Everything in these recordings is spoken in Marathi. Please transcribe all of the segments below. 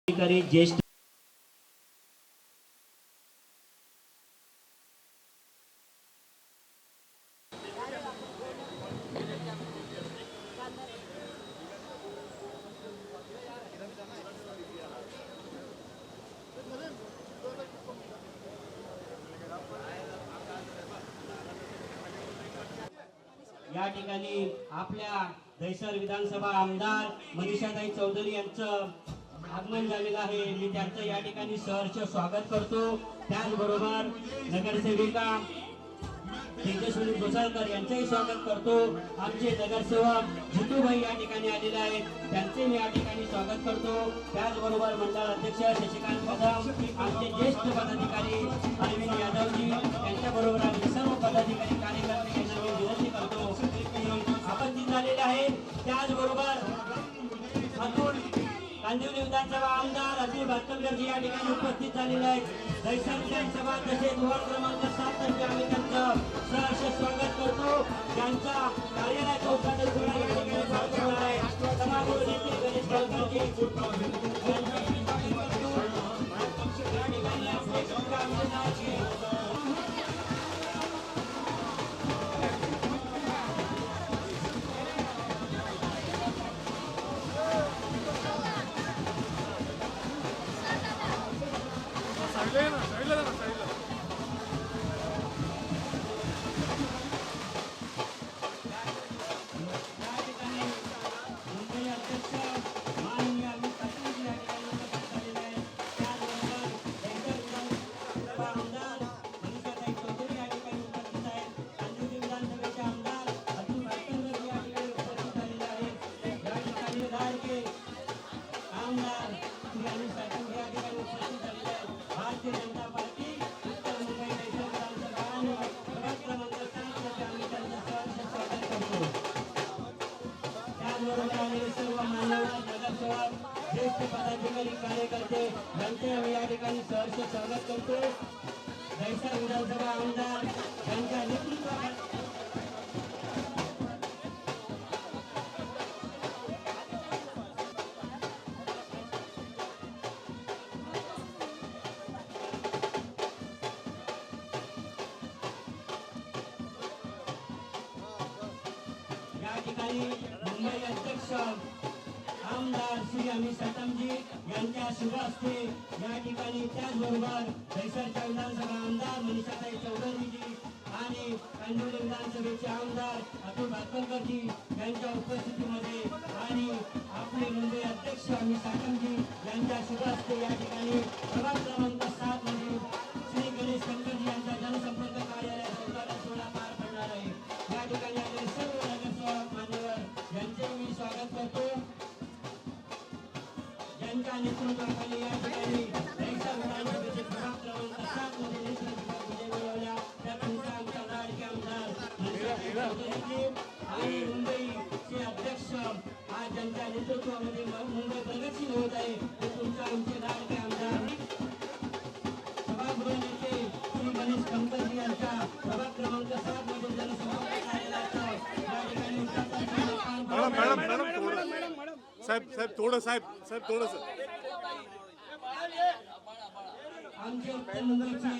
अधिकारी ज्येष्ठ या ठिकाणी आपल्या दहिसर विधानसभा आमदार मनीषाताई चौधरी यांचं आगमन झालेलं आहे। मी त्यांचं या ठिकाणी सहर्ष स्वागत करतो। त्याचबरोबर नगरसेविका तेजस्विनी गोसाळकर यांचंही स्वागत करतो। आमचे नगरसेवक जितूभाई या ठिकाणी आलेले आहेत, त्यांचे मी या ठिकाणी स्वागत करतो। त्याचबरोबर मंडळ अध्यक्ष शशिकांत कदम, आमचे ज्येष्ठ पदाधिकारी अरविंद यादवजी यांच्याबरोबर आम्ही सर्व पदाधिकारी कार्यकर्ते यांना मी विनंती करतो की उपस्थित झालेले आहेत। त्याचबरोबर अतुल कांदिवली विधानसभा आमदार अतुल भातखळकरजी या ठिकाणी उपस्थित झालेले आहेत। दहिसर विधानसभा तसेच वॉर्ड क्रमांक 7 तर्फे आम्ही त्यांचं सहर्ष स्वागत करतो। त्यांचा कार्यालयाचा उद्घाटन सोहळा या ठिकाणी पार पडणार आहे। सभागृह नेते गणेश गावकरजी या ठिकाणी आपले शुभकामना ज्येष्ठ पदाधिकारी कार्यकर्ते यांचे या ठिकाणी सहर्ष स्वागत करतो। दहिसर विधानसभा आमदार यांच्या नेतृत्वाखाली या ठिकाणी मुंबई अध्यक्ष आमदार श्री अमित साटमजी यांच्या शुभ हस्ते या ठिकाणी, त्याचबरोबर दहिसरच्या विधानसभा आमदार मनीषाताई चौधरीजी आणि कांदिवली विधानसभेचे आमदार अतुल भातखळकरजी यांच्या उपस्थितीमध्ये आणि आपले मुंबई अध्यक्ष अमित साटमजी यांच्या शुभ हस्ते या ठिकाणी प्रभाग क्रमांक 7 मधील श्री गणेश शंकरजी यांच्या जनसंपर्क कार्यालयाचा उद्घाटन सोहळा पार पडणार आहे। या ठिकाणी आलेले सर्व नगरसेवक मान्यवर यांचे मी स्वागत करतो। त्यांच्या नेतृत्वाखाली या ठिकाणी दहिसर विधानसभेचे प्रभाग क्रमांक 7 मध्ये नेतृत्व विजय मिळवल्या त्या तुमच्या आमच्या लाडके आमदार आणि मुंबईचे अध्यक्ष आज ज्यांच्या नेतृत्वामध्ये मुंबई प्रगतशील होत आहे ते तुमच्या आमचे लाडके आमदार सभागृह नेते श्री गणेश गावकरजी यांच्या प्रभाग क्रमांक 7 मध्ये जनसंपर्क कार्यालयाचा या ठिकाणी साहेब थोडं साहेब थोडंसं आमचे उत्तर मुंबईचे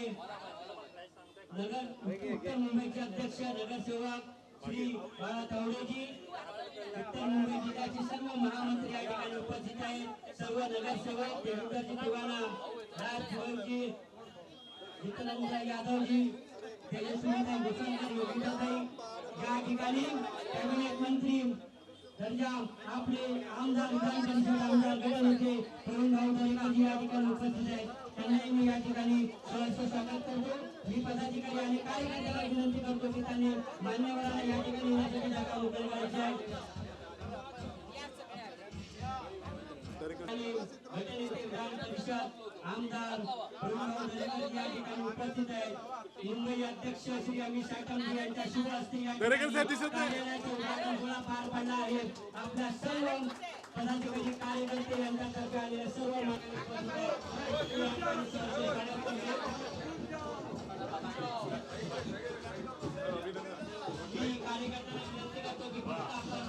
अध्यक्ष नगरसेवक श्री बाळा तावडेजी, उत्तर मुंबई जिल्ह्याचे सर्व महामंत्री या ठिकाणी उपस्थित आहेत। सर्व नगरसेवक देवेंद्रजी दिवाना, राज भोईजी, जितेंद्र यादवजी, तेजस्विनी गोसाळकर, योगिताताई या ठिकाणी कॅबिनेट मंत्री दर्जा आपले आमदार विधान परिषद आमदार गण होते तरुण भाऊ दरेकरजी या ठिकाणी उपस्थित आहेत। त्यांनाही मी या ठिकाणी सहर्ष स्वागत करतो। मी पदाधिकारी आणि कार्यकर्त्यांना विनंती करतो की त्यांनी मान्यवरांना या ठिकाणी येण्यासाठी जागा मोकळी करायची आहे। विधान परिषद आमदार तरुण भाऊ दरेकरजी या ठिकाणी उपस्थित आहेत। मुंबई अध्यक्ष श्री अमित साटमजी यांच्या शुभ हस्ते या कार्यालयाचा उद्घाटन सोहळा पार पडला आहे। आपल्या सर्व पदाधिकारी कार्यकर्ते यांच्यातर्फे आलेले सर्व मी कार्यकर्त्यांना विनंती करतो की फक्त आपण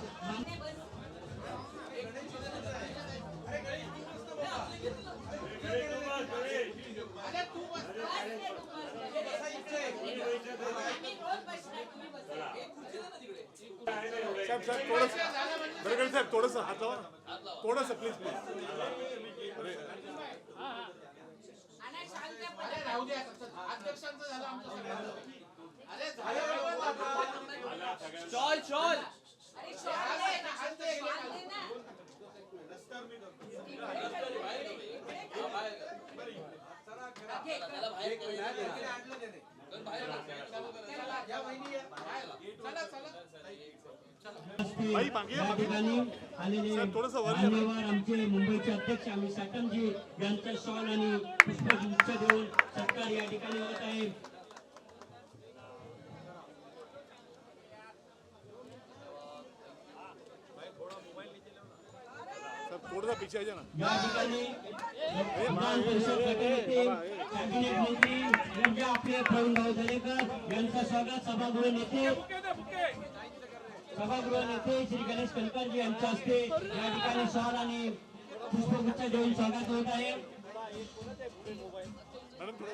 साहेब साहेब थोडस गडकरी साहेब थोडस हात लावा ना थोडस प्लीज प्लीज अरे बाई, मागे या, या मागे. ठिकाणी आलेले साहेब, थोडंसं वर या. मान्यवर आमचे मुंबईचे अध्यक्ष अमित साटमजी यांचा शॉल आणि पुष्पगुच्छ देऊन सत्कार या ठिकाणी होत आहे. साहेब थोडंसं पीछे आ जाना या ठिकाणी विधान परिषद गटनेते कॅबिनेट मंत्री म्हणजे आपले प्रवीण भाऊ दरेकर यांचं स्वागत सभागृह नेते श्री गणेश कणकरजी यांच्या हस्ते या ठिकाणी शॉल आणि पुष्पगुच्छ देऊन स्वागत होत आहे. मॅडम थोडं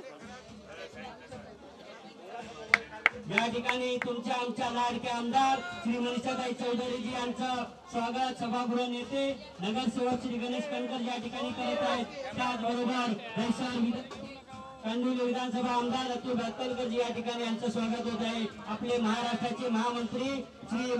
या ठिकाणी तुमच्या आमच्या लाडके आमदार श्री मनीषाताई चौधरीजी यांचं स्वागत सभागृह नेते नगरसेवक श्री गणेश कणकर या ठिकाणी करत आहेत. त्याचबरोबर कांदिवली विधानसभा आमदार अतुल भातकरजी या ठिकाणी यांचं स्वागत होत आहे. आपले महाराष्ट्राचे महामंत्री श्री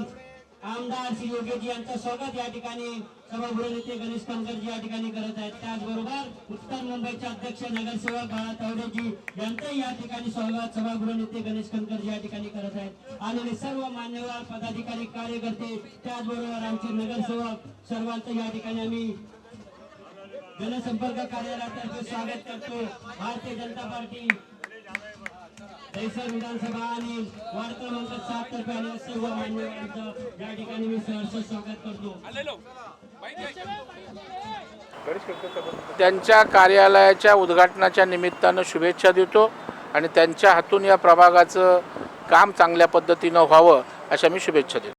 आमदार श्री योगेजी यांचं स्वागत या ठिकाणी सभागृह नेते गणेश कणकरजी या ठिकाणी करत आहेत. त्याचबरोबर उत्तर मुंबईचे अध्यक्ष नगरसेवक बाळा तावडेजी यांचंही या ठिकाणी स्वागत सभागृह नेते गणेश कणकरजी या ठिकाणी करत आहेत. आलेले सर्व मान्यवर पदाधिकारी कार्यकर्ते त्याचबरोबर आमचे नगरसेवक सर्वांचं या ठिकाणी आम्ही जनसंपर्क कार्यालयातर्फे स्वागत करतो. भारतीय जनता पार्टी दहिसर विधानसभा आणि वार्ड क्रमांक 7 तर्फे आलेल्या सर्व मान्यवरांचं या ठिकाणी मी सहर्ष स्वागत करतो. त्यांच्या कार्यालयाच्या उद्घाटनाच्या निमित्तानं शुभेच्छा देतो आणि त्यांच्या हातून या प्रभागाचं काम चांगल्या पद्धतीनं व्हावं अशा मी शुभेच्छा देतो.